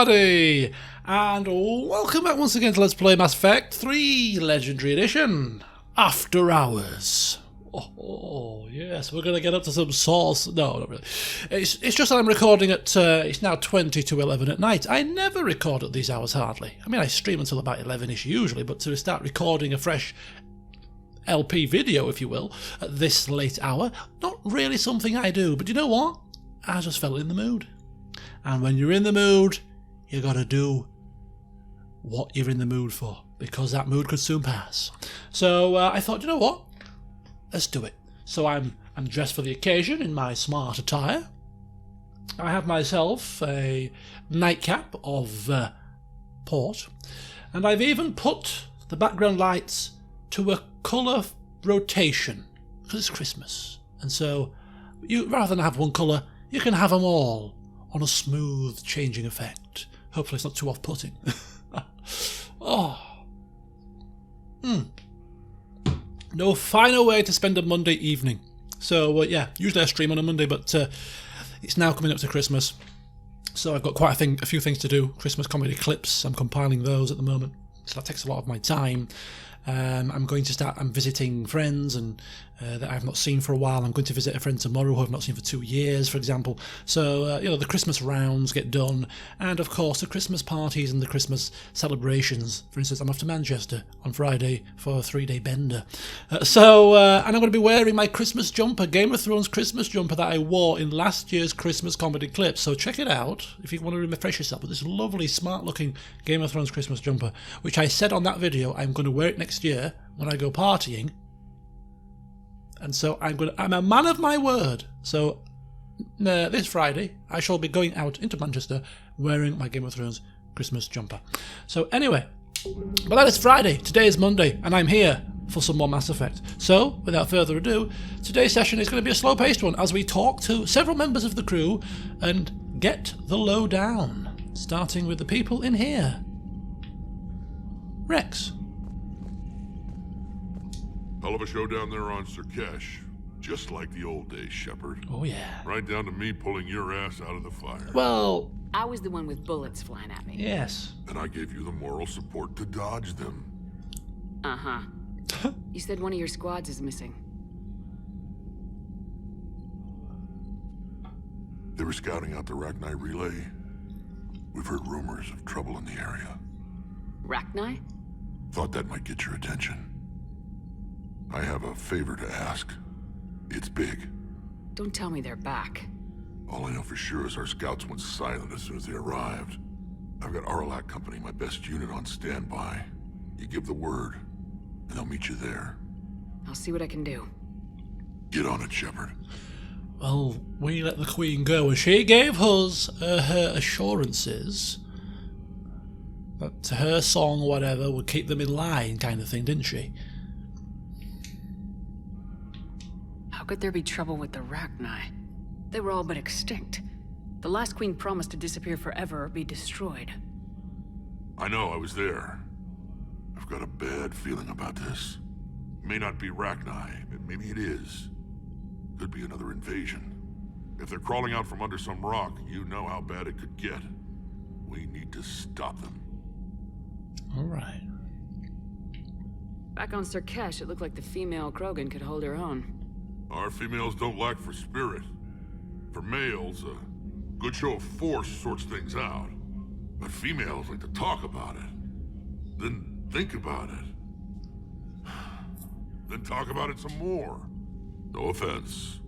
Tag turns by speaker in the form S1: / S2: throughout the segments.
S1: everybody, and welcome back once again to Let's Play Mass Effect 3 Legendary Edition, After Hours. Oh yes, we're going to get up to some sauce. No, not really. It's just that I'm recording at, it's now 20 to 11 at night. I never record at these hours, hardly. I mean, I stream until about 11ish usually, but to start recording a fresh LP video, if you will, at this late hour, not really something I do. But you know what? I just felt in the mood. And when you're in the mood, you gotta do what you're in the mood for, because that mood could soon pass. So I thought, you know what? Let's do it. So I'm dressed for the occasion in my smart attire. I have myself a nightcap of port, and I've even put the background lights to a colour rotation, because it's Christmas. And so, you rather than have one colour, you can have them all on a smooth changing effect. Hopefully it's not too off-putting. No finer way to spend a Monday evening. So yeah, usually I stream on a Monday, but it's now coming up to Christmas. So I've got quite a few things to do. Christmas comedy clips, I'm compiling those at the moment. So that takes a lot of my time. I'm visiting friends and that I've not seen for a while. I'm going to visit a friend tomorrow who I've not seen for 2 years, for example. So, the Christmas rounds get done. And, of course, the Christmas parties and the Christmas celebrations. For instance, I'm off to Manchester on Friday for a 3-day bender. And I'm going to be wearing my Christmas jumper, Game of Thrones Christmas jumper that I wore in last year's Christmas comedy clip. So check it out if you want to refresh yourself with this lovely, smart-looking Game of Thrones Christmas jumper, which I said on that video I'm going to wear it next year when I go partying. And so I'm a man of my word. So this Friday I shall be going out into Manchester wearing my Game of Thrones Christmas jumper. So anyway, but that is Friday. Today is Monday, and I'm here for some more Mass Effect. So without further ado, today's session is going to be a slow-paced one as we talk to several members of the crew and get the lowdown, starting with the people in here. Rex.
S2: Hell of a show down there on Surkesh. Just like the old days, Shepard.
S1: Oh, yeah.
S2: Right down to me pulling your ass out of the fire.
S1: Well,
S3: I was the one with bullets flying at me.
S1: yes.
S2: And I gave you the moral support to dodge them.
S3: Uh-huh. You said one of your squads is missing.
S2: They were scouting out the Rachni relay. We've heard rumors of trouble in the area.
S3: Rachni?
S2: Thought that might get your attention. I have a favor to ask. It's big.
S3: Don't tell me they're back.
S2: All I know for sure is our scouts went silent as soon as they arrived. I've got Arlac Company, my best unit, on standby. You give the word, and they'll meet you there.
S3: I'll see what I can do.
S2: Get on it, Shepard.
S1: Well, we let the Queen go, and she gave us her assurances that her song or whatever would keep them in line, kind of thing, didn't she?
S3: How could there be trouble with the Rachni? They were all but extinct. The last queen promised to disappear forever or be destroyed.
S2: I know, I was there. I've got a bad feeling about this. It may not be Rachni, but maybe it is. Could be another invasion. If they're crawling out from under some rock, you know how bad it could get. We need to stop them.
S1: All right.
S3: Back on Surkesh, it looked like the female Krogan could hold her own.
S2: Our females don't lack for spirit. For males, a good show of force sorts things out. But females like to talk about it. Then think about it. Then talk about it some more. No offense.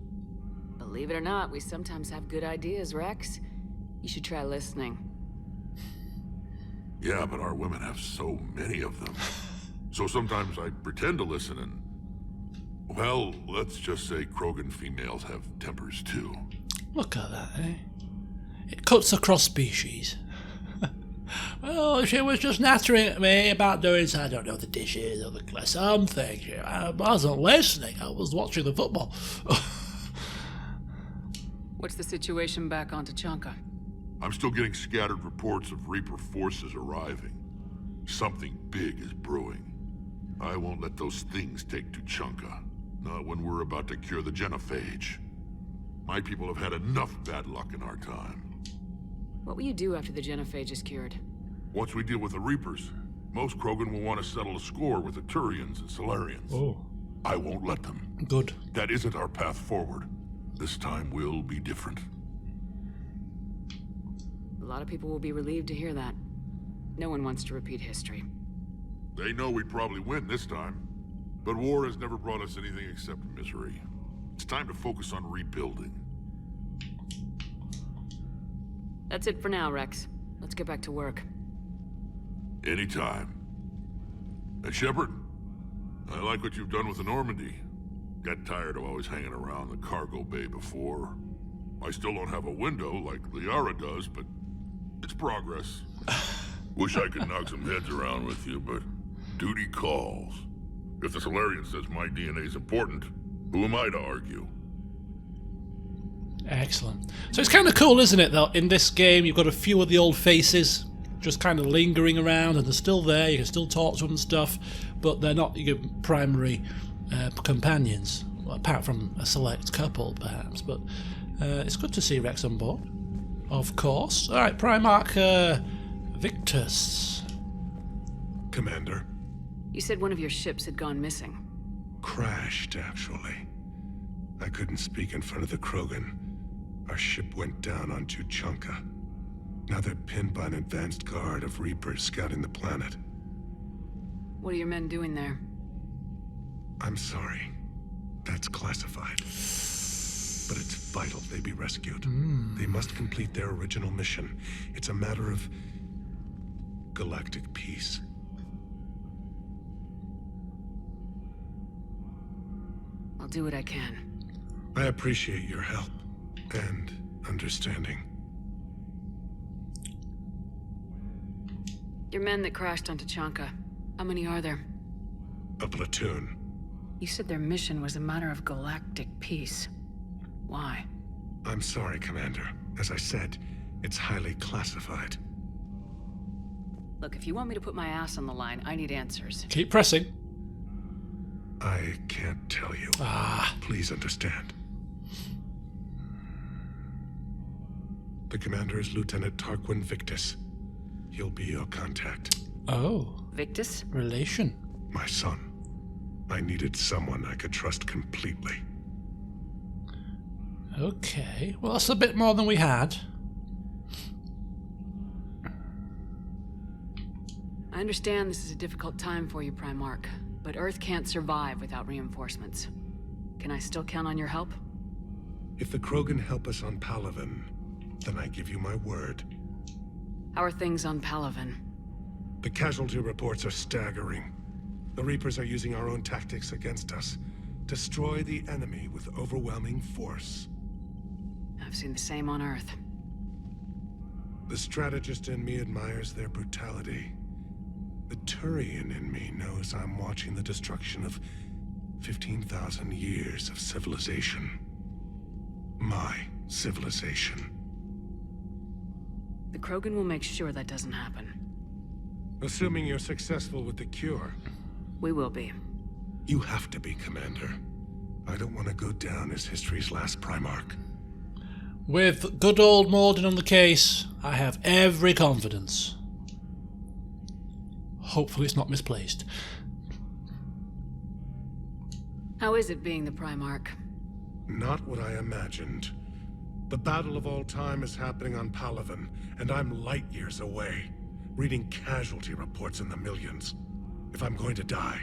S3: Believe it or not, we sometimes have good ideas, Rex. You should try listening.
S2: Yeah, but our women have so many of them. So sometimes I pretend to listen and... Well, let's just say Krogan females have tempers too.
S1: Look at that, eh? It cuts across species. Well, she was just nattering at me about doing, I don't know, the dishes or something. I wasn't listening. I was watching the football.
S3: What's the situation back on Tuchanka?
S2: I'm still getting scattered reports of Reaper forces arriving. Something big is brewing. I won't let those things take Tuchanka. Not when we're about to cure the genophage. My people have had enough bad luck in our time.
S3: What will you do after the genophage is cured?
S2: Once we deal with the Reapers, most Krogan will want to settle a score with the Turians and Solarians.
S1: Oh.
S2: I won't let them.
S1: Good.
S2: That isn't our path forward. This time will be different.
S3: A lot of people will be relieved to hear that. No one wants to repeat history.
S2: They know we'd probably win this time. But war has never brought us anything except misery. It's time to focus on rebuilding.
S3: That's it for now, Rex. Let's get back to work.
S2: Anytime. And Shepard, I like what you've done with the Normandy. Got tired of always hanging around the cargo bay before. I still don't have a window like Liara does, but it's progress. Wish I could knock some heads around with you, but duty calls. If the Solarian says my DNA's important, who am I to argue?
S1: Excellent. So it's kind of cool, isn't it, though? In this game, you've got a few of the old faces just kind of lingering around, and they're still there. You can still talk to them and stuff, but they're not your primary companions, well, apart from a select couple, perhaps. But it's good to see Rex on board, of course. All right, Primarch Victus.
S4: Commander.
S3: You said one of your ships had gone missing.
S4: Crashed, actually. I couldn't speak in front of the Krogan. Our ship went down on Tuchanka. Now they're pinned by an advanced guard of Reapers scouting the planet.
S3: What are your men doing there?
S4: I'm sorry. That's classified. But it's vital they be rescued. They must complete their original mission. It's a matter of galactic peace.
S3: I'll do what I can.
S4: I appreciate your help and understanding.
S3: Your men that crashed onto Tuchanka, how many are there?
S4: A platoon.
S3: You said their mission was a matter of galactic peace. Why?
S4: I'm sorry, Commander. As I said, it's highly classified.
S3: Look, if you want me to put my ass on the line, I need answers.
S1: Keep pressing.
S4: I can't tell you. Please understand. The commander is Lieutenant Tarquin Victus. He'll be your contact.
S1: Oh.
S3: Victus?
S1: Relation.
S4: My son. I needed someone I could trust completely.
S1: Okay. Well, that's a bit more than we had.
S3: I understand this is a difficult time for you, Primarch, but Earth can't survive without reinforcements. Can I still count on your help?
S4: If the Krogan help us on Palaven, then I give you my word.
S3: How are things on Palaven?
S4: The casualty reports are staggering. The Reapers are using our own tactics against us. Destroy the enemy with overwhelming force.
S3: I've seen the same on Earth.
S4: The strategist in me admires their brutality. The Turian in me knows I'm watching the destruction of 15,000 years of civilization. My civilization.
S3: The Krogan will make sure that doesn't happen.
S4: Assuming you're successful with the cure.
S3: We will be.
S4: You have to be, Commander. I don't want to go down as history's last Primarch.
S1: With good old Morden on the case, I have every confidence. Hopefully it's not misplaced.
S3: How is it being the Primarch?
S4: Not what I imagined. The battle of all time is happening on Palaven, and I'm light years away, reading casualty reports in the millions. If I'm going to die,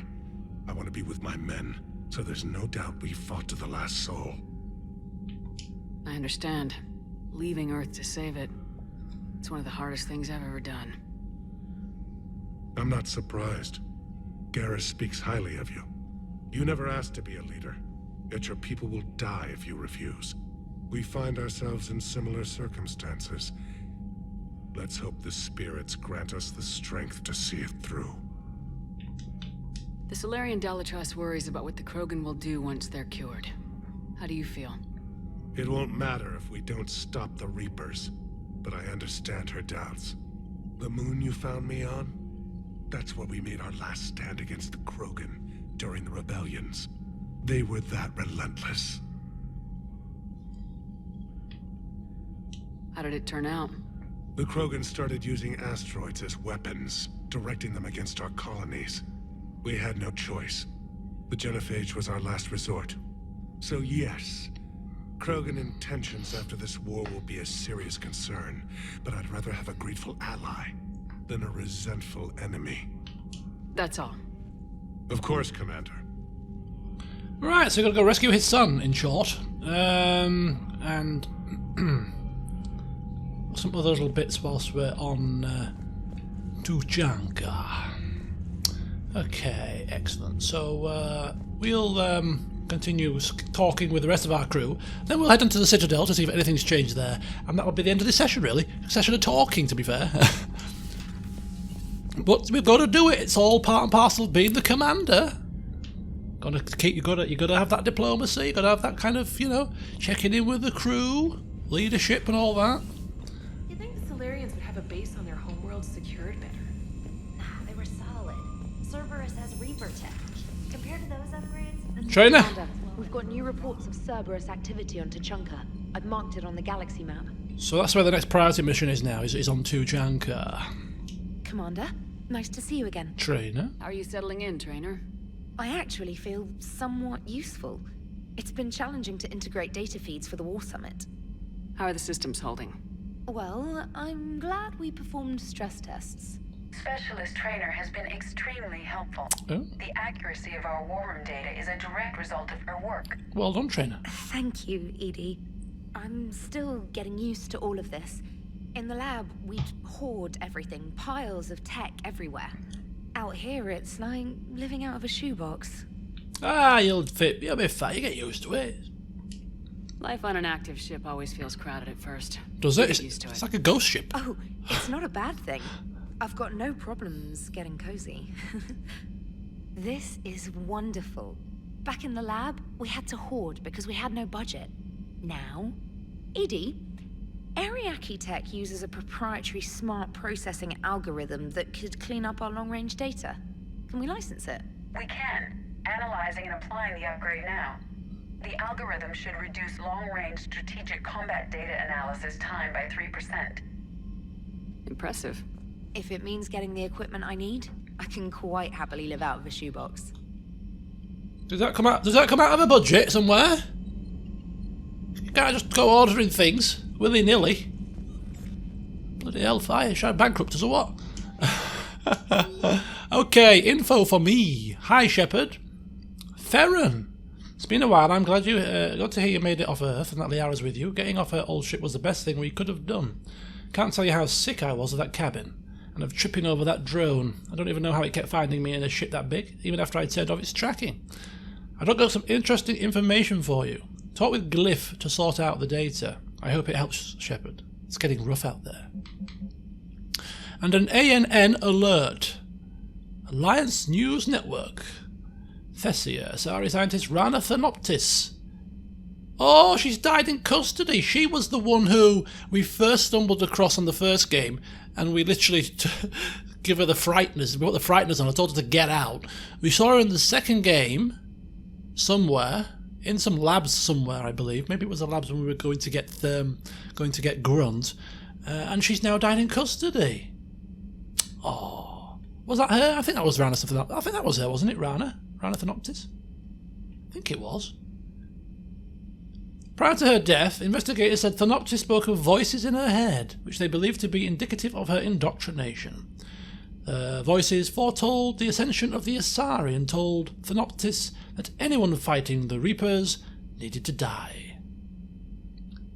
S4: I want to be with my men, so there's no doubt we fought to the last soul.
S3: I understand. Leaving Earth to save it. It's one of the hardest things I've ever done.
S4: I'm not surprised. Garrus speaks highly of you. You never asked to be a leader, yet your people will die if you refuse. We find ourselves in similar circumstances. Let's hope the spirits grant us the strength to see it through.
S3: The Solarian Dalatrass worries about what the Krogan will do once they're cured. How do you feel?
S4: It won't matter if we don't stop the Reapers, but I understand her doubts. The moon you found me on? That's where we made our last stand against the Krogan during the rebellions. They were that relentless.
S3: How did it turn out?
S4: The Krogan started using asteroids as weapons, directing them against our colonies. We had no choice. The genophage was our last resort. So yes, Krogan intentions after this war will be a serious concern, but I'd rather have a grateful ally than a resentful enemy.
S3: That's all.
S4: Of course, Commander.
S1: Right, so we've got to go rescue his son, in short. And some other little bits whilst we're on Tuchanka. Okay, excellent. So we'll continue talking with the rest of our crew. Then we'll head into the Citadel to see if anything's changed there. And that'll be the end of this session, really. A session of talking, to be fair. But we've got to do it. It's all part and parcel of being the commander. You gotta have that diplomacy. You gotta have that kind of, checking in with the crew, leadership, and all that.
S5: You think the Solarians would have a base on their homeworld secured better?
S6: They were solid. Cerberus has Reaper tech. Compared to those upgrades...
S1: Trainer!
S5: Commander, we've got new reports of Cerberus activity on Tuchanka. I've marked it on the galaxy map.
S1: So that's where the next priority mission is now, is on Tuchanka.
S5: Commander, nice to see you again.
S1: Trainer?
S3: How are you settling in, Trainer?
S5: I actually feel somewhat useful. It's been challenging to integrate data feeds for the War Summit.
S3: How are the systems holding?
S5: Well, I'm glad we performed stress tests.
S7: Specialist Trainer has been extremely helpful.
S1: Oh,
S7: The accuracy of our war room data is a direct result of her work.
S1: well done, Trainer.
S5: Thank you, Edie. I'm still getting used to all of this. In the lab, we'd hoard everything, piles of tech everywhere. Out here, it's like living out of a shoebox.
S1: You'll be fine. You get used to it.
S3: Life on an active ship always feels crowded at first.
S1: Does it?
S3: Get used to
S1: It's
S3: it.
S1: like a ghost ship.
S5: Oh, it's not a bad thing. I've got no problems getting cozy. This is wonderful. Back in the lab, we had to hoard because we had no budget. Now, Edie, Ariake Tech uses a proprietary smart processing algorithm that could clean up our long-range data. Can we license it?
S7: We can. Analyzing and applying the upgrade now. The algorithm should reduce long-range strategic combat data analysis time by 3%.
S3: Impressive.
S5: If it means getting the equipment I need, I can quite happily live out of a shoebox.
S1: Does that come out of a budget somewhere? You can't just go ordering things willy-nilly. Bloody hellfire, should I bankrupt us or what? Okay, info for me. Hi, Shepard. Theron. It's been a while. I'm glad glad to hear you made it off Earth and that Liara's with you. Getting off her old ship was the best thing we could have done. Can't tell you how sick I was of that cabin and of tripping over that drone. I don't even know how it kept finding me in a ship that big, even after I'd turned off its tracking. I dug up some interesting information for you. Talk with Glyph to sort out the data. I hope it helps, Shepard. It's getting rough out there. And an ANN alert. Alliance News Network. Thessia, Asari scientist Rana Thanoptis. Oh, she's died in custody. She was the one who we first stumbled across on the first game, and we literally give her the frighteners. We put the frighteners on. I told her to get out. We saw her in the second game, somewhere, in some labs somewhere, I believe. Maybe it was the labs when we were going to get Grunt, and she's now died in custody. Oh, was that her? I think that was Rana. I think that was her, wasn't it, Rana? Rana Thanoptis? I think it was. Prior to her death, investigators said Thanoptis spoke of voices in her head, which they believed to be indicative of her indoctrination. The voices foretold the ascension of the Asari and told Thanoptis that anyone fighting the Reapers needed to die.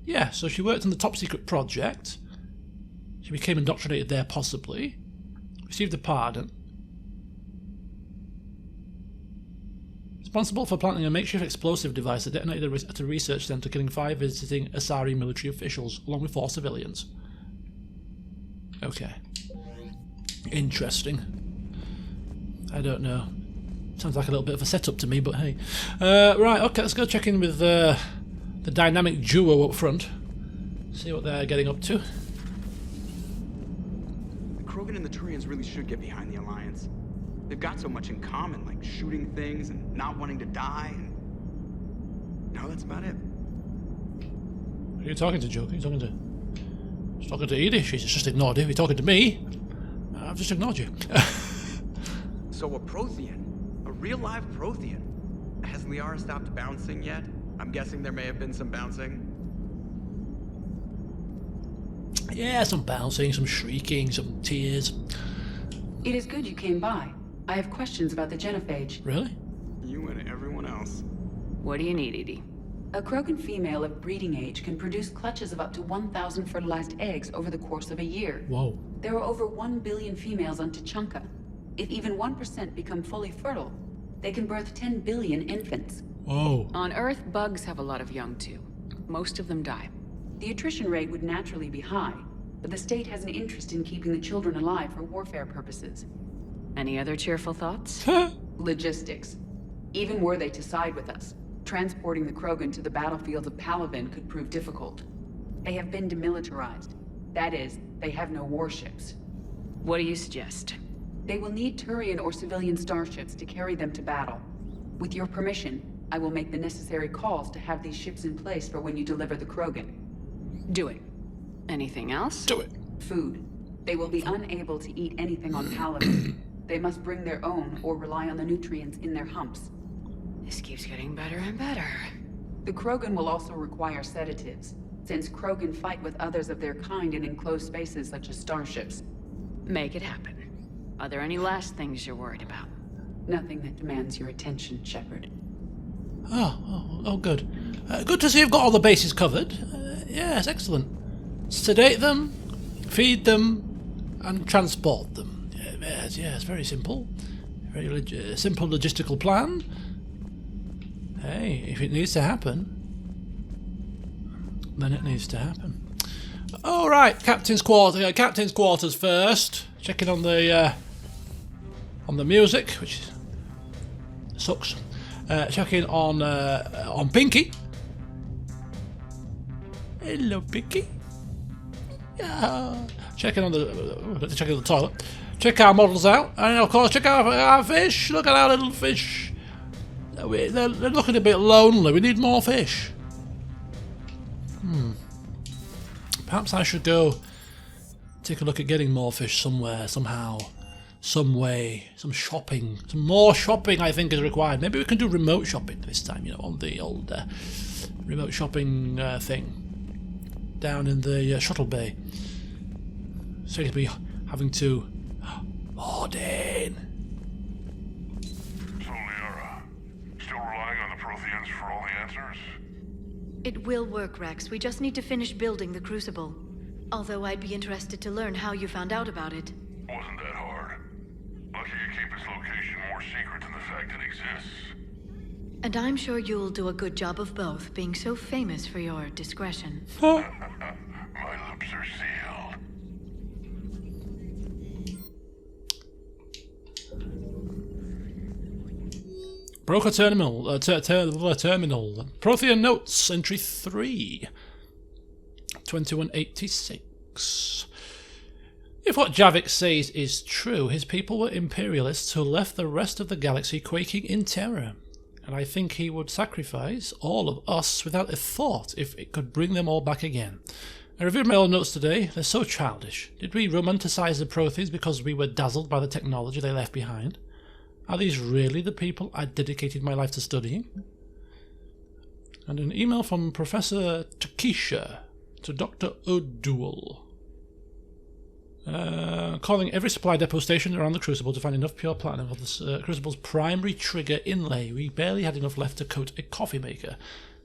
S1: Yeah, so she worked on the top secret project. She became indoctrinated there possibly. Received a pardon. Responsible for planting a makeshift explosive device that detonated at a research centre, killing 5 visiting Asari military officials, along with 4 civilians. Okay. Interesting. I don't know. Sounds like a little bit of a setup to me, but hey. Right, okay, let's go check in with the dynamic duo up front. See what they're getting up to.
S8: The Krogan and the Turians really should get behind the Alliance. They've got so much in common, like shooting things and not wanting to die, and... No, that's about it.
S1: Who are you talking to, Joe? Who are you talking to? He's talking to Edie. She's just ignored him. He's talking to me. I've just ignored you.
S8: So a Prothean. A real live Prothean. Has Liara stopped bouncing yet? I'm guessing there may have been some bouncing.
S1: Yeah, some bouncing, some shrieking, some tears.
S3: It is good you came by. I have questions about the genophage.
S1: Really?
S8: You and everyone else.
S3: What do you need, Edie? A Krogan female of breeding age can produce clutches of up to 1,000 fertilized eggs over the course of a year.
S1: Whoa.
S3: There are over 1 billion females on Tuchanka. If even 1% become fully fertile, they can birth 10 billion infants.
S1: Whoa.
S3: On Earth, bugs have a lot of young too. Most of them die. The attrition rate would naturally be high, but the state has an interest in keeping the children alive for warfare purposes. Any other cheerful thoughts? Logistics. Even were they to side with us, transporting the Krogan to the battlefields of Palaven could prove difficult. They have been demilitarized. That is, they have no warships. What do you suggest? They will need Turian or civilian starships to carry them to battle. With your permission, I will make the necessary calls to have these ships in place for when you deliver the Krogan. Do it. Anything else?
S1: Do it.
S3: Food. They will be unable to eat anything on Palaven. They must bring their own or rely on the nutrients in their humps. This keeps getting better and better. The Krogan will also require sedatives, since Krogan fight with others of their kind in enclosed spaces such as starships. Make it happen. Are there any last things you're worried about? Nothing that demands your attention, Shepard.
S1: Oh, good. Good to see you've got all the bases covered. Yes, excellent. Sedate them, feed them, and transport them. Yes, very simple. Very simple logistical plan. Hey, if it needs to happen, then it needs to happen. All right, captain's quarters first. Checking on the music, which sucks. Checking on Pinky. Hello, Pinky. Yeah. Checking on the toilet. Check our models out, and of course check out our fish. Look at our little fish. They're looking a bit lonely. We need more fish. Perhaps I should go take a look at getting more fish somewhere, somehow, some way, some shopping. Some more shopping, I think, is required. Maybe we can do remote shopping this time, on the old remote shopping thing down in the shuttle bay. So to be having to... Mordin!
S2: So, Liara, still relying on the Protheans for all the answers?
S6: It will work, Rex. We just need to finish building the Crucible. Although I'd be interested to learn how you found out about it.
S2: Wasn't that hard. Lucky you keep its location more secret than the fact it exists.
S6: And I'm sure you'll do a good job of both, being so famous for your discretion.
S2: My lips are sealed.
S1: Broker Terminal. Terminal. Prothean Notes, Entry 3. 2186. If what Javik says is true, his people were imperialists who left the rest of the galaxy quaking in terror. And I think he would sacrifice all of us without a thought if it could bring them all back again. I reviewed my old notes today. They're so childish. Did we romanticize the Protheans because we were dazzled by the technology they left behind? Are these really the people I dedicated my life to studying? And an email from Professor Takisha to Dr. O'Doul. Calling every supply depot station around the Crucible to find enough pure platinum for the Crucible's primary trigger inlay. We barely had enough left to coat a coffee maker.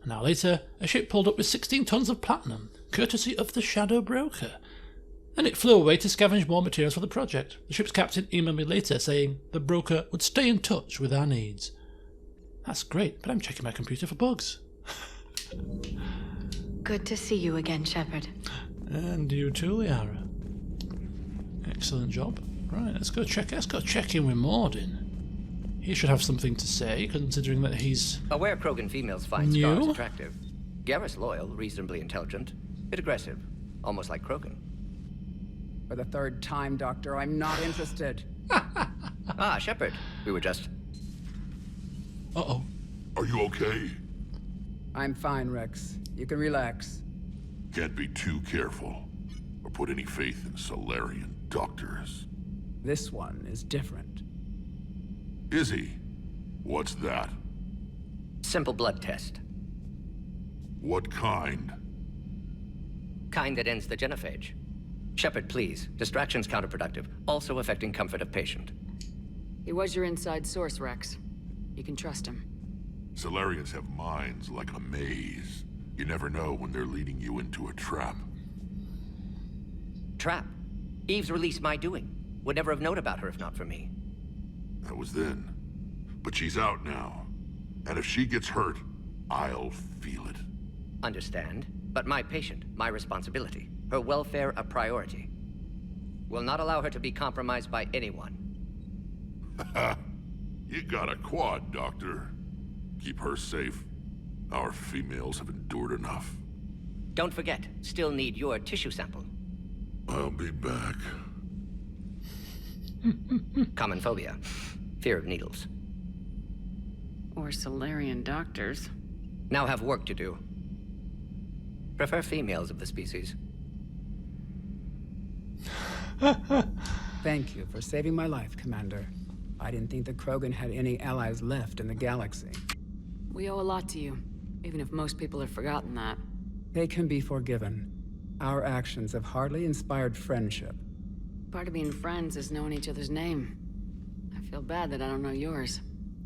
S1: An hour later, a ship pulled up with 16 tons of platinum, courtesy of the Shadow Broker. Then it flew away to scavenge more materials for the project. The ship's captain emailed me later saying the broker would stay in touch with our needs. That's great, but I'm checking my computer for bugs.
S6: Good to see you again, Shepard.
S1: And you too, Liara. Excellent job. Right, let's go check in with Mordin. He should have something to say, considering that he's
S9: Aware Krogan females find
S1: new.
S9: scars attractive. Garrus loyal, reasonably intelligent, bit aggressive, almost like Krogan.
S10: For the third time, Doctor, I'm not interested.
S9: Ah, Shepard. We were just...
S1: Uh-oh.
S2: Are you okay?
S10: I'm fine, Rex. You can relax.
S2: Can't be too careful. A put any faith in Solarian doctors.
S10: This one is different.
S2: Is he? What's that?
S9: Simple blood test.
S2: What kind?
S9: Kind that ends the genophage. Shepard, please. Distraction's counterproductive, also affecting comfort of patient.
S3: He was your inside source, Rex. You can trust him.
S2: Solarians have minds like a maze. You never know when they're leading you into a trap.
S9: Trap. Eve's release my doing. Would never have known about her if not for me.
S2: That was then. But she's out now. And if she gets hurt, I'll feel it.
S9: Understand. But my patient, my responsibility. Her welfare a priority. Will not allow her to be compromised by anyone.
S2: You got a quad, Doctor. Keep her safe. Our females have endured enough.
S9: Don't forget, still need your tissue sample.
S2: I'll be back.
S9: Common phobia. Fear of needles.
S3: Or Solarian doctors.
S9: Now have work to do. Prefer females of the species.
S10: Thank you for saving my life, Commander. I didn't think the Krogan had any allies left in the galaxy.
S3: We owe a lot to you, even if most people have forgotten that.
S10: They can be forgiven. Our actions have hardly inspired friendship.
S3: Part of being friends is knowing each other's name. I feel bad that I don't know yours.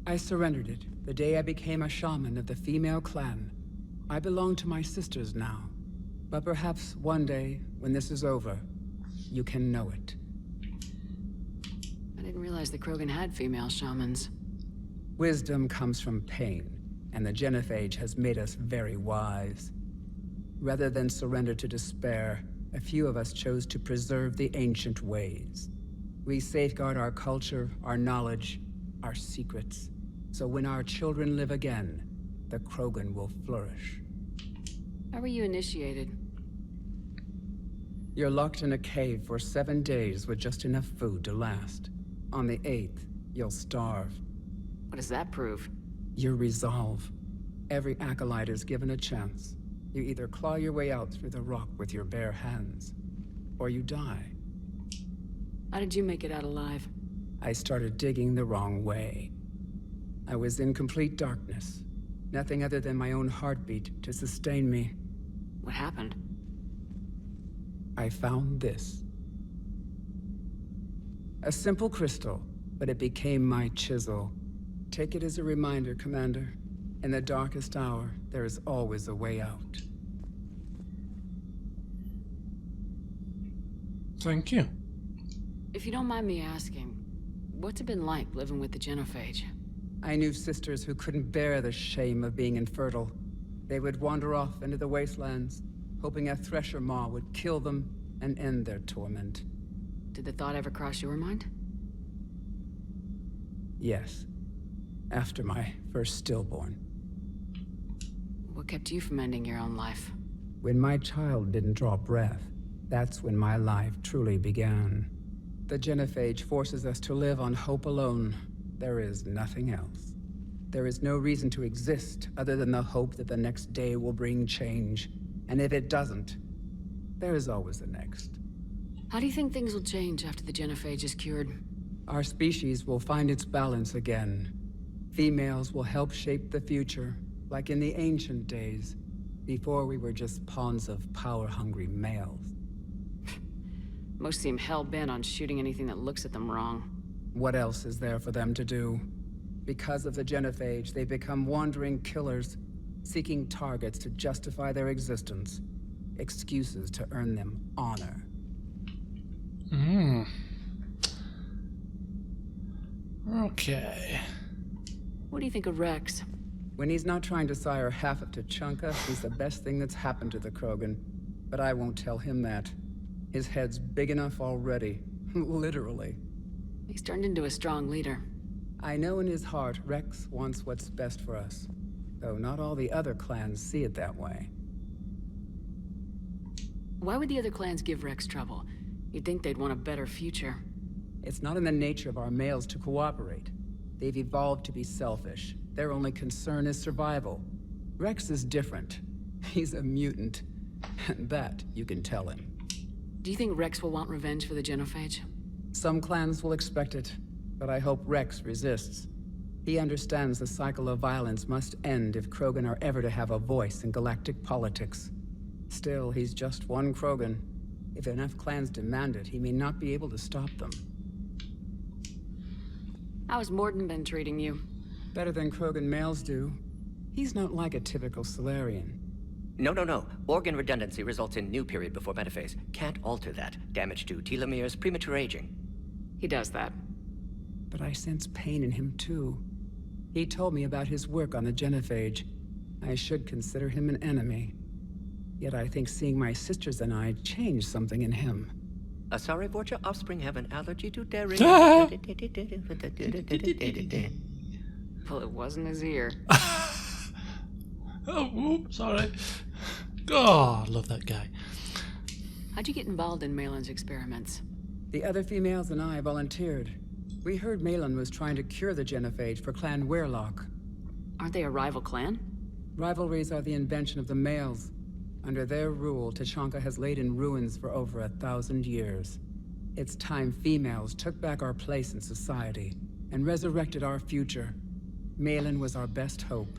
S10: I surrendered it the day I became a shaman of the female clan. I belong to my sisters now. But perhaps one day, when this is over, you can know it.
S3: I didn't realize the Krogan had female shamans.
S10: Wisdom comes from pain, and the genophage has made us very wise. Rather than surrender to despair, a few of us chose to preserve the ancient ways. We safeguard our culture, our knowledge, our secrets. So when our children live again, the Krogan will flourish.
S3: How were you initiated?
S10: You're locked in a cave for 7 days with just enough food to last. On the 8th, you'll starve.
S3: What does that prove?
S10: Your resolve. Every acolyte is given a chance. You either claw your way out through the rock with your bare hands, or you die.
S3: How did you make it out alive?
S10: I started digging the wrong way. I was in complete darkness. Nothing other than my own heartbeat to sustain me.
S3: What happened?
S10: I found this. A simple crystal, but it became my chisel. Take it as a reminder, Commander. In the darkest hour, there is always a way out.
S1: Thank you.
S3: If you don't mind me asking, what's it been like living with the genophage?
S10: I knew sisters who couldn't bear the shame of being infertile. They would wander off into the wastelands, hoping a thresher maw would kill them and end their torment.
S3: Did the thought ever cross your mind?
S10: Yes. After my first stillborn.
S3: What kept you from ending your own life?
S10: When my child didn't draw breath, that's when my life truly began. The genophage forces us to live on hope alone. There is nothing else. There is no reason to exist other than the hope that the next day will bring change. And if it doesn't, there is always the next.
S3: How do you think things will change after the genophage is cured?
S10: Our species will find its balance again. Females will help shape the future, like in the ancient days, before we were just pawns of power-hungry males.
S3: Most seem hell-bent on shooting anything that looks at them wrong.
S10: What else is there for them to do? Because of the genophage, they become wandering killers, seeking targets to justify their existence. Excuses to earn them honor.
S1: Okay.
S3: What do you think of Rex?
S10: When he's not trying to sire half of Tuchanka, he's the best thing that's happened to the Krogan. But I won't tell him that. His head's big enough already. Literally.
S3: He's turned into a strong leader.
S10: I know in his heart Rex wants what's best for us. Though not all the other clans see it that way.
S3: Why would the other clans give Rex trouble? You'd think they'd want a better future.
S10: It's not in the nature of our males to cooperate. They've evolved to be selfish. Their only concern is survival. Rex is different. He's a mutant. And that you can tell him.
S3: Do you think Rex will want revenge for the genophage?
S10: Some clans will expect it, but I hope Rex resists. He understands the cycle of violence must end if Krogan are ever to have a voice in galactic politics. Still, he's just one Krogan. If enough clans demand it, he may not be able to stop them.
S3: How has Morden been treating you?
S10: Better than Krogan males do. He's not like a typical Solarian.
S9: No. Organ redundancy results in new period before metaphase. Can't alter that. Damage to telomeres, premature aging.
S3: He does that.
S10: But I sense pain in him too. He told me about his work on the genophage. I should consider him an enemy. Yet I think seeing my sisters and I changed something in him.
S9: Sorry, Borgia, your offspring have an allergy to dairy.
S3: Well, it wasn't his ear.
S1: Oh, sorry. God, I love that guy.
S3: How'd you get involved in Malin's experiments?
S10: The other females and I volunteered. We heard Malin was trying to cure the genophage for Clan Weirlock.
S3: Aren't they a rival clan?
S10: Rivalries are the invention of the males. Under their rule, Tachanka has laid in ruins for over 1,000 years. It's time females took back our place in society and resurrected our future. Malin was our best hope.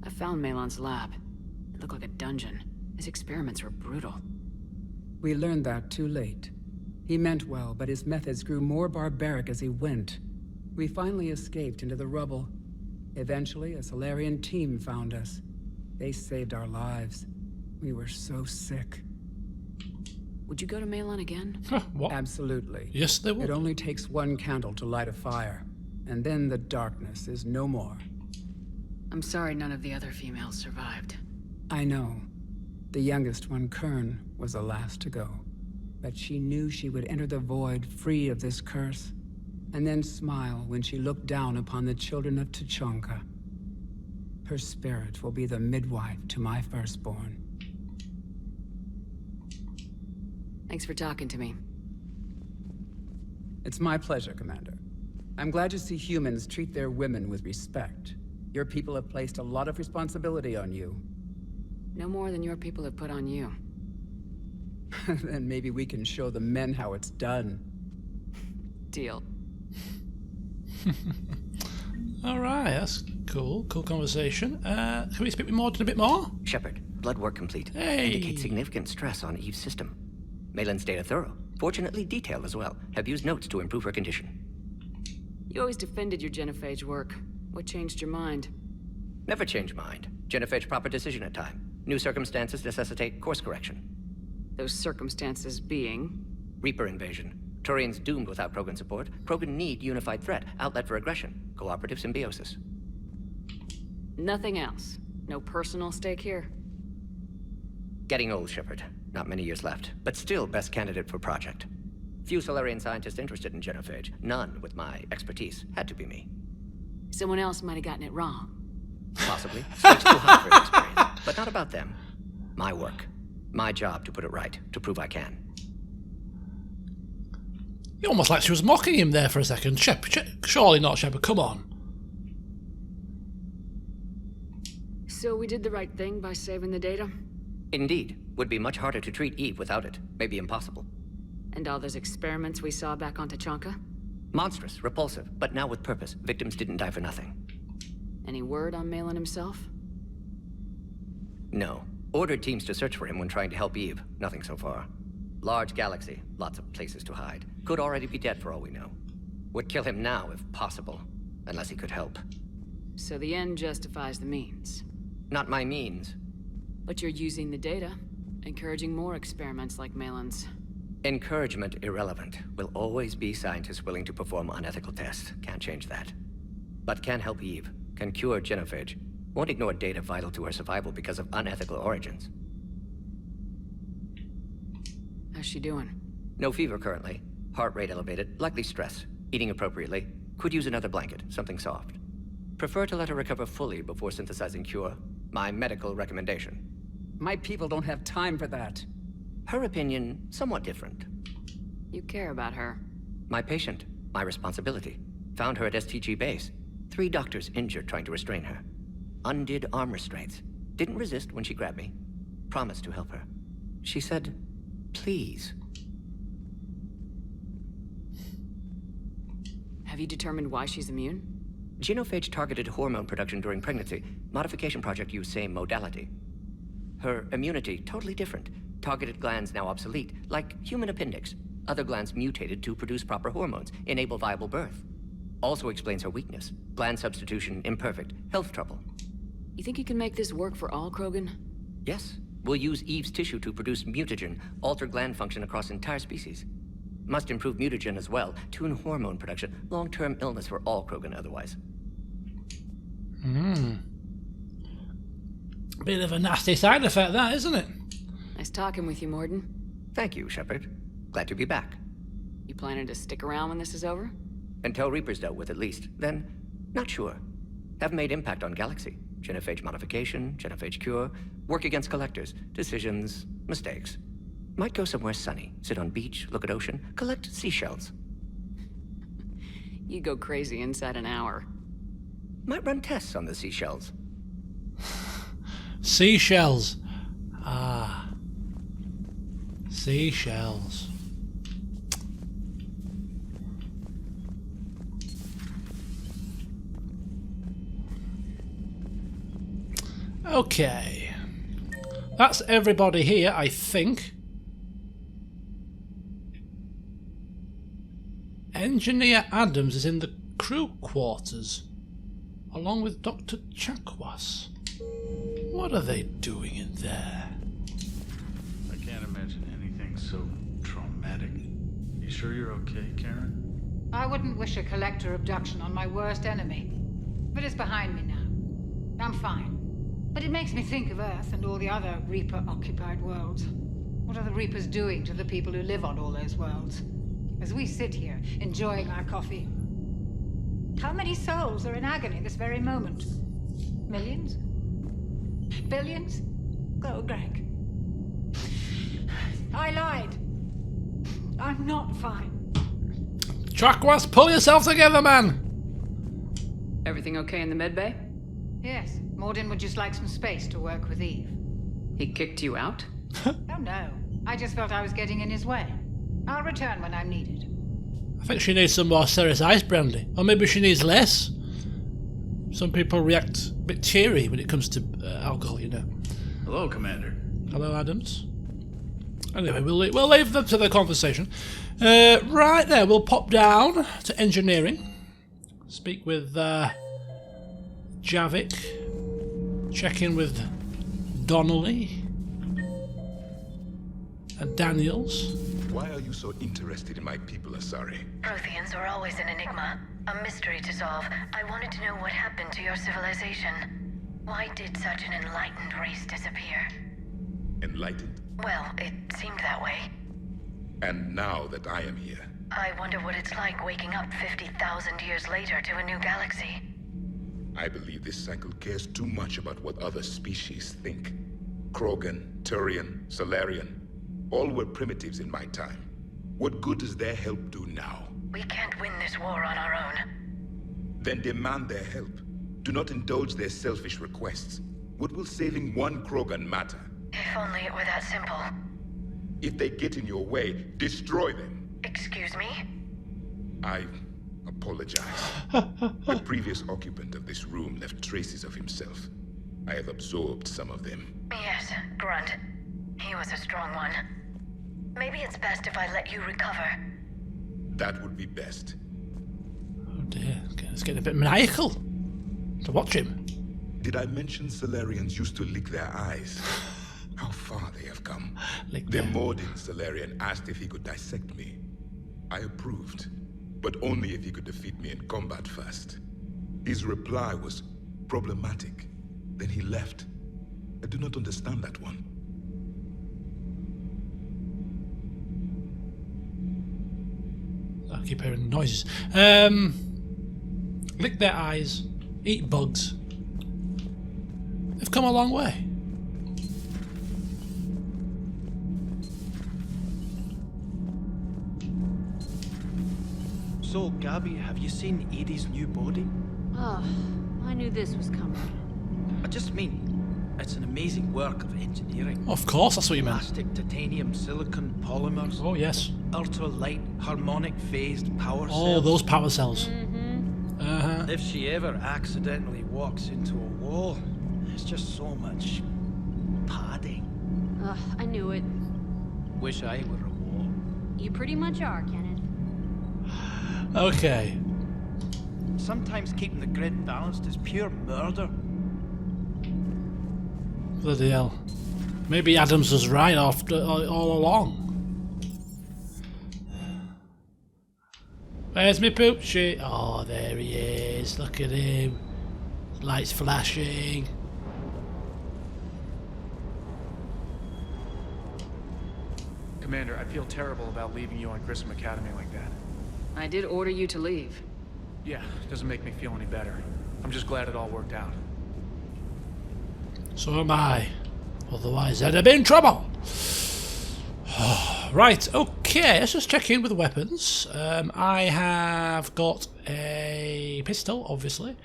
S3: I found Malin's lab. It looked like a dungeon. His experiments were brutal.
S10: We learned that too late. He meant well, but his methods grew more barbaric as he went. We finally escaped into the rubble. Eventually, a Solarian team found us. They saved our lives. We were so sick.
S3: Would you go to Malin again?
S1: What?
S10: Absolutely.
S1: Yes, they would.
S10: It only takes one candle to light a fire, and then the darkness is no more.
S3: I'm sorry none of the other females survived.
S10: I know. The youngest one, Kern, was the last to go. But she knew she would enter the void free of this curse, and then smile when she looked down upon the children of Tachanka. Her spirit will be the midwife to my firstborn.
S3: Thanks for talking to me.
S10: It's my pleasure, Commander. I'm glad to see humans treat their women with respect. Your people have placed a lot of responsibility on you.
S3: No more than your people have put on you.
S10: Then maybe we can show the men how it's done.
S3: Deal.
S1: All right, that's cool. Cool conversation. Can we speak with Morden a bit more?
S9: Shepard, blood work complete.
S1: Hey.
S9: Indicates significant stress on Eve's system. Malin's data thorough. Fortunately detailed as well. Have used notes to improve her condition.
S3: You always defended your genophage work. What changed your mind?
S9: Never change mind. Genophage proper decision at time. New circumstances necessitate course correction.
S3: Those circumstances being?
S9: Reaper invasion. Turians doomed without Krogan support. Krogan need unified threat. Outlet for aggression. Cooperative symbiosis.
S3: Nothing else. No personal stake here.
S9: Getting old, Shepard. Not many years left. But still best candidate for project. Few Solarian scientists interested in genophage. None with my expertise. Had to be me.
S3: Someone else might have gotten it wrong.
S9: Possibly. Stakes too high for experience. But not about them. My work. My job to put it right. To prove I can.
S1: You almost like she was mocking him there for a second. Surely not, Shepard. Come on.
S3: So we did the right thing by saving the data?
S9: Indeed. Would be much harder to treat Eve without it. Maybe impossible.
S3: And all those experiments we saw back on Tachanka?
S9: Monstrous, repulsive, but now with purpose. Victims didn't die for nothing.
S3: Any word on Malin himself?
S9: No. Ordered teams to search for him when trying to help Eve. Nothing so far. Large galaxy. Lots of places to hide. Could already be dead for all we know. Would kill him now if possible. Unless he could help.
S3: So the end justifies the means.
S9: Not my means.
S3: But you're using the data. Encouraging more experiments like Malin's.
S9: Encouragement irrelevant. Will always be scientists willing to perform unethical tests. Can't change that. But can help Eve. Can cure genophage. Won't ignore data vital to her survival because of unethical origins.
S3: How's she doing?
S9: No fever currently. Heart rate elevated. Likely stress. Eating appropriately. Could use another blanket. Something soft. Prefer to let her recover fully before synthesizing cure. My medical recommendation.
S10: My people don't have time for that.
S9: Her opinion, somewhat different.
S3: You care about her.
S9: My patient. My responsibility. Found her at STG base. 3 doctors injured trying to restrain her. Undid arm restraints. Didn't resist when she grabbed me. Promised to help her. She said, please.
S3: Have you determined why she's immune?
S9: Genophage targeted hormone production during pregnancy. Modification project used same modality. Her immunity, totally different. Targeted glands now obsolete, like human appendix. Other glands mutated to produce proper hormones, enable viable birth. Also explains her weakness. Gland substitution imperfect. Health trouble.
S3: You think you can make this work for all Krogan?
S9: Yes. We'll use Eve's tissue to produce mutagen, alter gland function across entire species. Must improve mutagen as well, tune hormone production. Long-term illness for all Krogan otherwise.
S1: Bit of a nasty side effect, that, isn't it?
S3: Nice talking with you, Morden.
S9: Thank you, Shepard. Glad to be back.
S3: You planning to stick around when this is over?
S9: Until Reaper's dealt with at least. Then, not sure. Have made impact on Galaxy. Genophage modification, genophage cure, work against collectors, decisions, mistakes. Might go somewhere sunny, sit on beach, look at ocean, collect seashells.
S3: You go crazy inside an hour.
S9: Might run tests on the seashells.
S1: Seashells. Ah. Seashells. Okay. That's everybody here, I think. Engineer Adams is in the crew quarters, along with Dr. Chakwas. What are they doing in there?
S11: I can't imagine anything so traumatic. You sure you're okay, Karen?
S12: I wouldn't wish a collector abduction on my worst enemy. But it's behind me now. I'm fine. But it makes me think of Earth and all the other Reaper-occupied worlds. What are the Reapers doing to the people who live on all those worlds? As we sit here, enjoying our coffee. How many souls are in agony this very moment? Millions? Billions? Go, Greg. I lied. I'm not fine.
S1: Chakwas, pull yourself together, man!
S3: Everything okay in the medbay?
S12: Yes, Morden would just like some space to work with Eve.
S3: He kicked you out?
S12: Oh no, I just felt I was getting in his way. I'll return when I'm needed.
S1: I think she needs some more Ceres Ice brandy. Or maybe she needs less. Some people react a bit teary when it comes to alcohol, you know.
S11: Hello, Commander.
S1: Hello, Adams. Anyway, we'll leave them to the conversation. Right there, we'll pop down to engineering. Speak with Javik. Check in with Donnelly. And Daniels.
S13: Why are you so interested in my people, Asari?
S7: Protheans are always an enigma, a mystery to solve. I wanted to know what happened to your civilization. Why did such an enlightened race disappear?
S13: Enlightened?
S7: Well, it seemed that way.
S13: And now that I am here...
S7: I wonder what it's like waking up 50,000 years later to a new galaxy.
S13: I believe this cycle cares too much about what other species think. Krogan, Turian, Solarian, all were primitives in my time. What good does their help do now?
S7: We can't win this war on our own.
S13: Then demand their help. Do not indulge their selfish requests. What will saving one Krogan matter?
S7: If only it were that simple.
S13: If they get in your way, destroy them.
S7: Excuse me?
S13: I apologize. The previous occupant of this room left traces of himself. I have absorbed some of them.
S7: Yes, Grunt. He was a strong one. Maybe it's best if I let you recover.
S13: That would be best.
S1: Oh dear, it's getting a bit maniacal to watch him.
S13: Did I mention Solarians used to lick their eyes? How far they have come. The Morden Solarian asked if he could dissect me. I approved, but only if he could defeat me in combat first. His reply was problematic. Then he left. I do not understand that one.
S1: I keep hearing noises. Lick their eyes, eat bugs. They've come a long way.
S14: So, Gabby, have you seen Edie's new body?
S15: Oh, I knew this was coming.
S14: I just mean, It's an amazing work of engineering.
S1: Of course, that's what you meant.
S14: Plastic, titanium, silicon, polymers.
S1: Oh, yes.
S14: Ultra-light, harmonic phased power cells.
S1: Oh, those power cells.
S14: If she ever accidentally walks into a wall, there's just so much padding.
S15: Ugh, I knew it.
S14: Wish I were a wall.
S15: You pretty much are, Kenneth.
S1: Okay.
S14: Sometimes keeping the grid balanced is pure murder.
S1: Bloody hell. Maybe Adams was right all along. Where's me Poochie? Oh, there he is. Look at him. Lights flashing.
S16: Commander, I feel terrible about leaving you on Grissom Academy like that.
S3: I did order you to leave.
S16: Yeah, it doesn't make me feel any better. I'm just glad it all worked out.
S1: So am I. Otherwise, I'd have been in trouble. Right, okay, let's just check in with the weapons. I have got a pistol, obviously.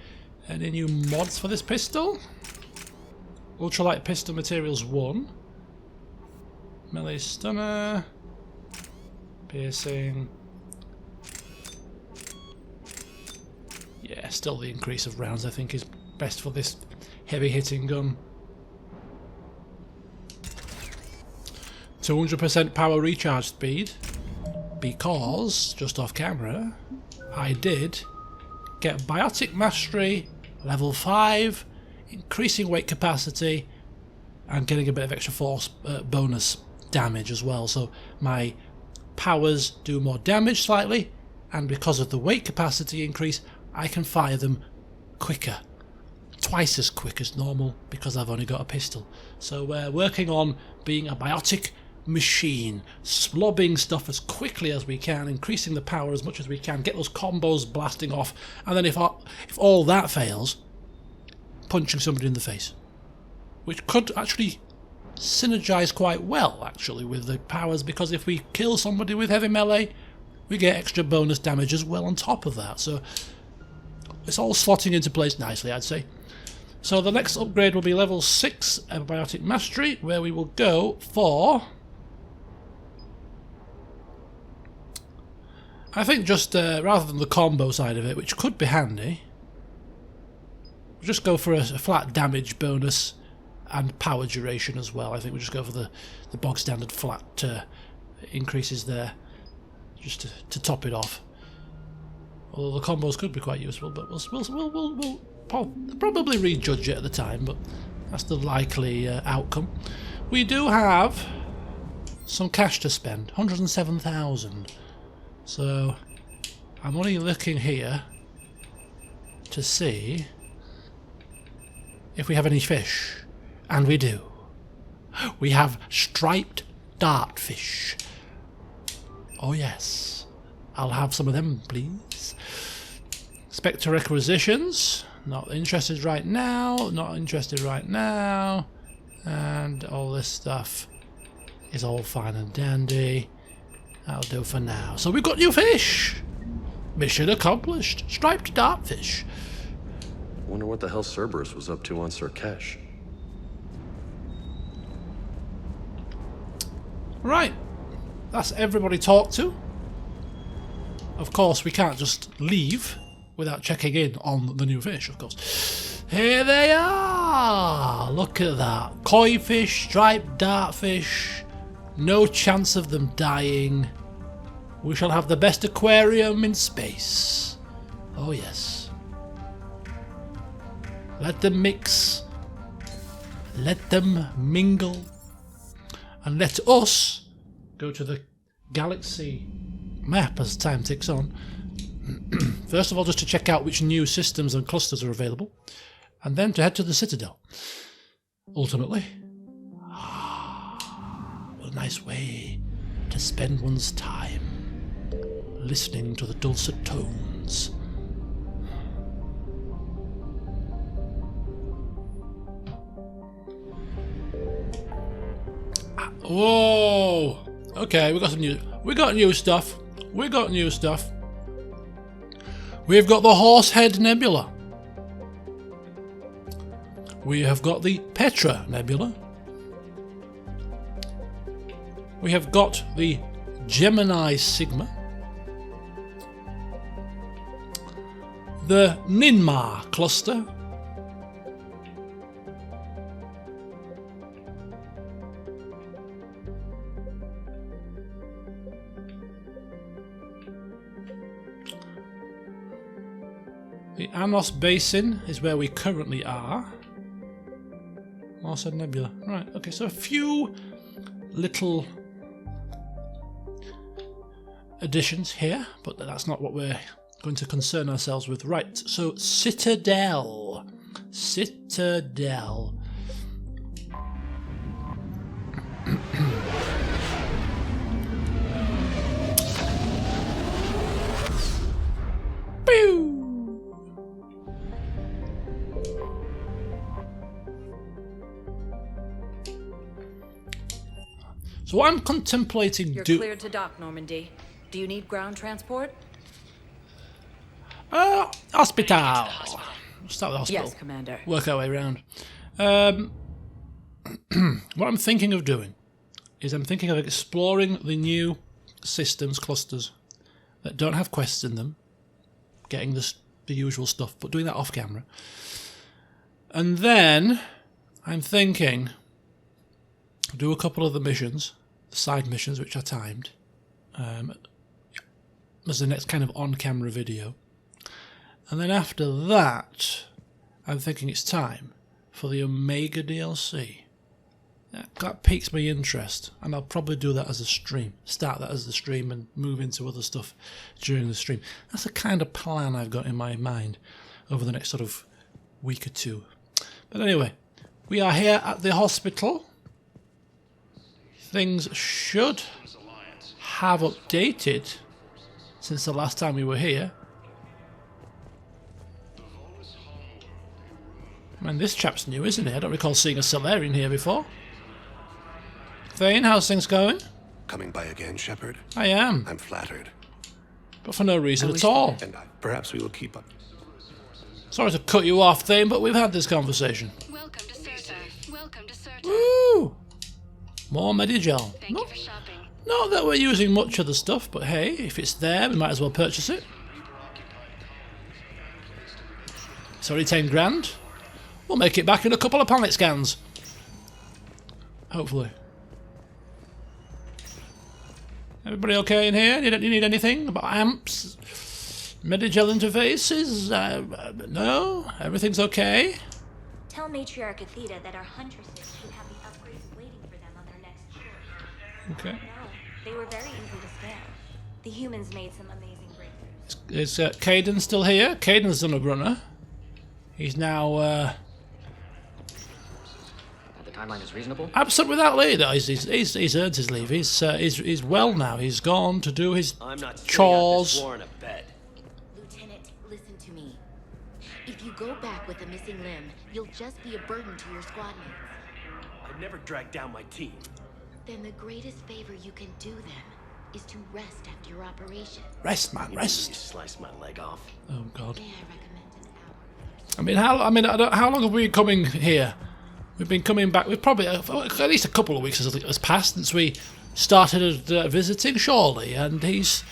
S1: Any new mods for this pistol? Ultralight pistol materials 1. Melee stunner. Piercing. Yeah, still the increase of rounds I think is best for this heavy hitting gun. 200% power recharge speed, because, just off camera, I did get Biotic Mastery, level 5, increasing weight capacity, and getting a bit of extra force bonus damage as well. So my powers do more damage slightly, and because of the weight capacity increase, I can fire them quicker. Twice as quick as normal, because I've only got a pistol. So we're working on being a biotic machine, slobbing stuff as quickly as we can, increasing the power as much as we can, get those combos blasting off, and then if all that fails, punching somebody in the face, which could actually synergize quite well actually with the powers, because if we kill somebody with heavy melee, we get extra bonus damage as well on top of that. So it's all slotting into place nicely, I'd say. So the next upgrade will be level 6 of Biotic Mastery, where we will go for, I think, just rather than the combo side of it, which could be handy, we'll just go for a flat damage bonus and power duration as well. I think we'll just go for the bog standard flat increases there, just to top it off. Although the combos could be quite useful, but we'll probably rejudge it at the time, but that's the likely outcome. We do have some cash to spend, 107,000. So I'm only looking here to see if we have any fish, and we do. We have striped dartfish. Oh yes, I'll have some of them, please. Spectre requisitions. Not interested right now. Not interested right now. And all this stuff is all fine and dandy. That'll do for now. So we've got new fish. Mission accomplished. Striped dartfish.
S17: Wonder what the hell Cerberus was up to on Surkesh.
S1: Right. That's everybody talked to. Of course, we can't just leave without checking in on the new fish, of course. Here they are! Look at that. Koi fish, striped dartfish. No chance of them dying. We shall have the best aquarium in space. Oh yes. Let them mix. Let them mingle. And let us go to the galaxy map as time ticks on. First of all, just to check out which new systems and clusters are available, and then to head to the Citadel. Ultimately, what a nice way to spend one's time, listening to the dulcet tones. Whoa! Okay, we got some new. We got new stuff. We got new stuff. We've got the Horsehead Nebula. We have got the Petra Nebula. We have got the Gemini Sigma. The Ninmar Cluster. The Anos Basin is where we currently are. Also Nebula. Right, okay, so a few little additions here, but that's not what we're going to concern ourselves with. Right, so Citadel. Citadel. Pew! So I'm contemplating
S18: You're cleared to dock, Normandy. Do you need ground transport?
S1: Hospital. Start with the hospital.
S18: Yes, Commander.
S1: Work our way around. What I'm thinking of doing is I'm thinking of exploring the new systems clusters that don't have quests in them, getting the usual stuff, but doing that off camera. And then I'm thinking do a couple of the missions, the side missions which are timed, as the next kind of on-camera video. And then after that, I'm thinking it's time for the Omega DLC. That piques my interest, and I'll probably do that as a stream. Start that as a stream and move into other stuff during the stream. That's the kind of plan I've got in my mind over the next sort of week or two. But anyway, we are here at the hospital. Things should have updated since the last time we were here. Man, this chap's new, isn't he? I don't recall seeing a Solarian here before. Thane, how's things going?
S19: Coming by again, Shepard?
S1: I am.
S19: I'm flattered.
S1: But for no reason at all.
S19: And perhaps we will keep up.
S1: Sorry to cut you off, Thane, but we've had this conversation.
S15: Welcome to Serta. Welcome to Serta.
S1: Woo! More Medigel.
S15: Thank you for shopping.
S1: Not that we're using much of the stuff, but hey, if it's there, we might as well purchase it. It's already 10 grand. We'll make it back in a couple of planet scans. Hopefully. Everybody okay in here? You need anything about amps? Medigel interfaces? No? Everything's okay?
S20: Tell Matriarch Athena that our huntresses should have the upgrades waiting for them on their next tour.
S1: Okay.
S20: No, they were very easy to scale. The humans made some amazing breakthroughs.
S1: Is Caden still here? Caden's done a runner. He's now...
S21: The timeline is reasonable?
S1: Absent without leave. He's earned his leave. He's well now. He's gone to do his chores.
S22: Lieutenant, listen to me. If you go back with a missing limb, you'll just be a burden to your squad mates.
S14: I'd never drag down my team.
S22: Then the greatest favor you can do them is to rest after your operation.
S1: Rest, man, rest.
S14: You slice my leg off.
S1: Oh God.
S22: May I recommend an hour?
S1: How long have we been coming here? We've been coming back. We've probably at least a couple of weeks has passed since we started visiting, surely. And he's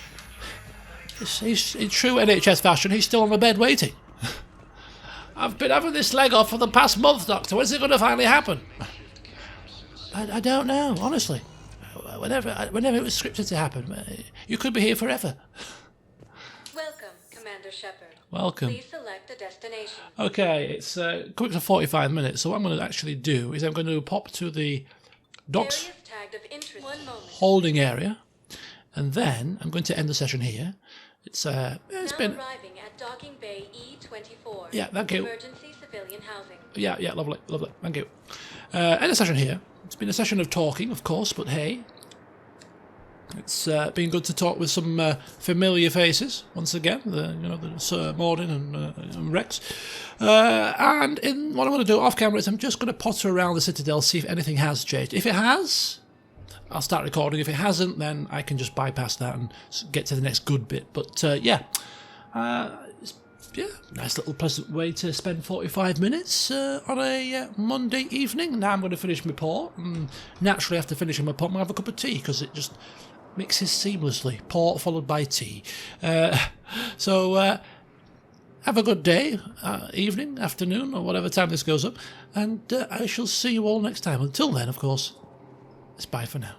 S1: in true NHS fashion. He's still on the bed waiting. I've been having this leg off for the past month, Doctor. When's it going to finally happen? I don't know, honestly. Whenever it was scripted to happen, you could be here forever.
S23: Welcome, Commander Shepard.
S1: Welcome.
S23: Please select a destination.
S1: Okay, it's coming to 45 minutes, so what I'm going to actually do is I'm going to pop to the docks
S23: Areas tagged of interest. 1 moment.
S1: holding area, and then I'm going to end the session here. It's
S23: now
S1: been...
S23: arriving at Docking Bay E24.
S1: Yeah, thank you.
S23: Emergency civilian housing.
S1: Yeah, lovely, thank you. End the session here. It's been a session of talking, of course, but hey, it's been good to talk with some familiar faces once again. The Sir Morden and Rex. And in what I'm going to do off camera is I'm just going to potter around the Citadel, see if anything has changed. If it has, I'll start recording. If it hasn't, then I can just bypass that and get to the next good bit. But yeah, yeah, nice little pleasant way to spend 45 minutes on a Monday evening. Now I'm going to finish my port. Naturally, after finishing my port, I'm going to have a cup of tea because it just mixes seamlessly. Port followed by tea. So have a good day, evening, afternoon, or whatever time this goes up. And I shall see you all next time. Until then, of course, it's bye for now.